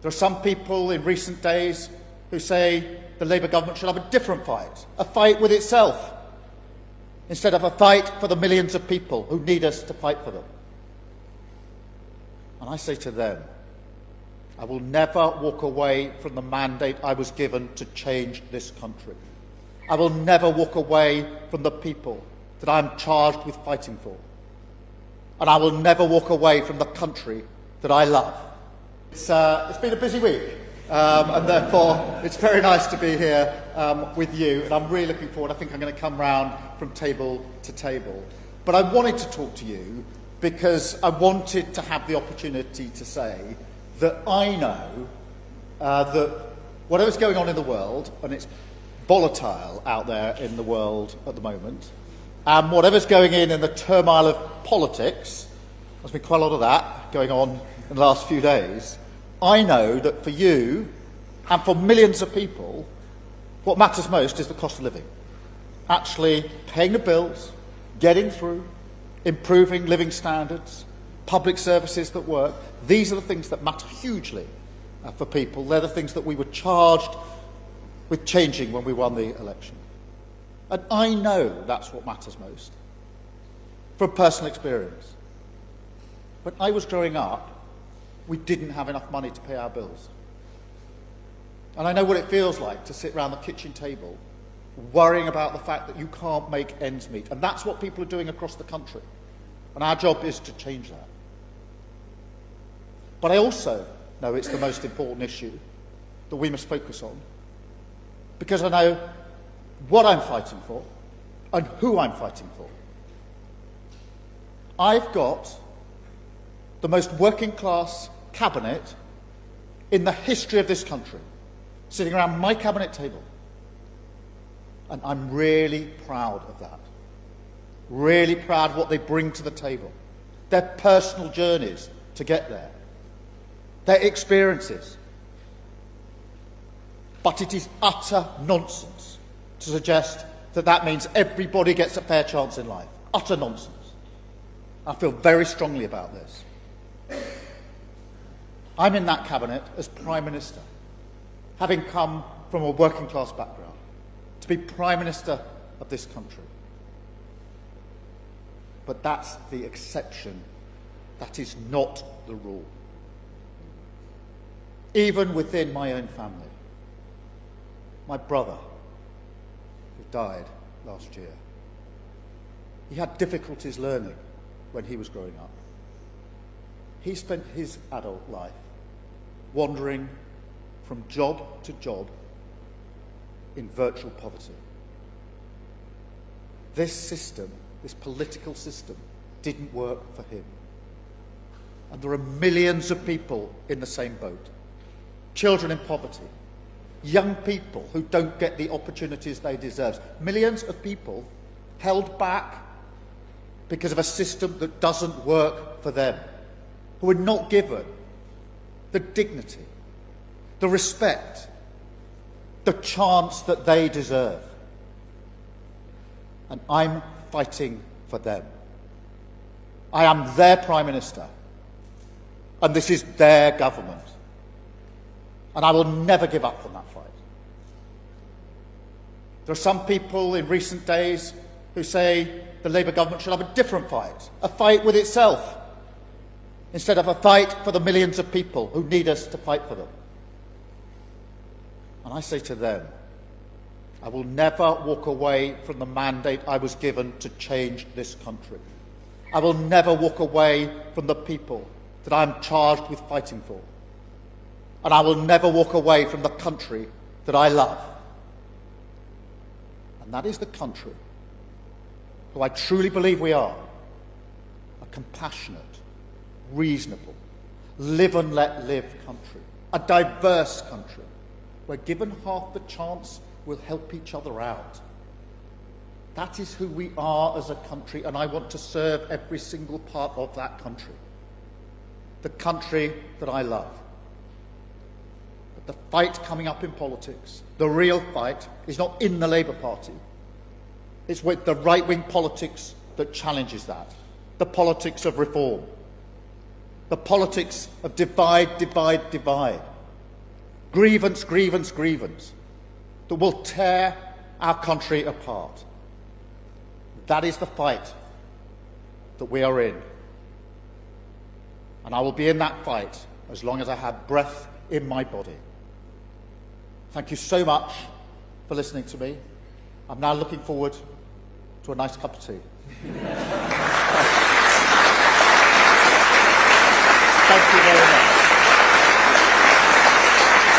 There are some people in recent days who say the Labour government should have a different fight, a fight with itself, instead of a fight for the millions of people who need us to fight for them. And I say to them, I will never walk away from the mandate I was given to change this country. I will never walk away from the people that I am charged with fighting for. And I will never walk away from the country that I love. It's been a busy week, and therefore it's very nice to be here with you, and I'm really looking forward. I think I'm going to come round from table to table. But I wanted to talk to you because I wanted to have the opportunity to say that I know that whatever's going on in the world, and it's volatile out there in the world at the moment, and whatever's going in the turmoil of politics, there's been quite a lot of that going on in the last few days, I know that for you and for millions of people, what matters most is the cost of living. Actually paying the bills, getting through, improving living standards, public services that work. These are the things that matter hugely for people. They're the things that we were charged with changing when we won the election. And I know that's what matters most, from personal experience. When I was growing up, we didn't have enough money to pay our bills. And I know what it feels like to sit around the kitchen table worrying about the fact that you can't make ends meet. And that's what people are doing across the country. And our job is to change that. But I also know it's the most important issue that we must focus on, because I know what I'm fighting for and who I'm fighting for. I've got the most working class cabinet in the history of this country sitting around my cabinet table. And I'm really proud of that. Really proud of what they bring to the table. Their personal journeys to get there. Their experiences. But it is utter nonsense to suggest that that means everybody gets a fair chance in life. Utter nonsense. I feel very strongly about this. I'm in that cabinet as Prime Minister, having come from a working class background, to be Prime Minister of this country. But that's the exception. That is not the rule. Even within my own family. My brother, who died last year, he had difficulties learning when he was growing up. He spent his adult life wandering from job to job in virtual poverty. This system, this political system, didn't work for him. And there are millions of people in the same boat. Children in poverty, young people who don't get the opportunities they deserve, millions of people held back because of a system that doesn't work for them, who are not given the dignity, the respect, the chance that they deserve. And I'm fighting for them. I am their Prime Minister, and this is their government. And I will never give up on that fight. There are some people in recent days who say the Labour government should have a different fight, a fight with itself, instead of a fight for the millions of people who need us to fight for them. And I say to them, I will never walk away from the mandate I was given to change this country. I will never walk away from the people that I am charged with fighting for. And I will never walk away from the country that I love. And that is the country who I truly believe we are, a compassionate, reasonable, live and let live country, a diverse country, where given half the chance, we'll help each other out. That is who we are as a country, and I want to serve every single part of that country. The country that I love. But the fight coming up in politics, the real fight, is not in the Labour Party. It's with the right-wing politics that challenges that. The politics of reform. The politics of divide, divide, divide. grievance that will tear our country apart. That is the fight that we are in. And I will be in that fight as long as I have breath in my body. Thank you so much for listening to me. I'm now looking forward to a nice cup of tea. Thank you very much.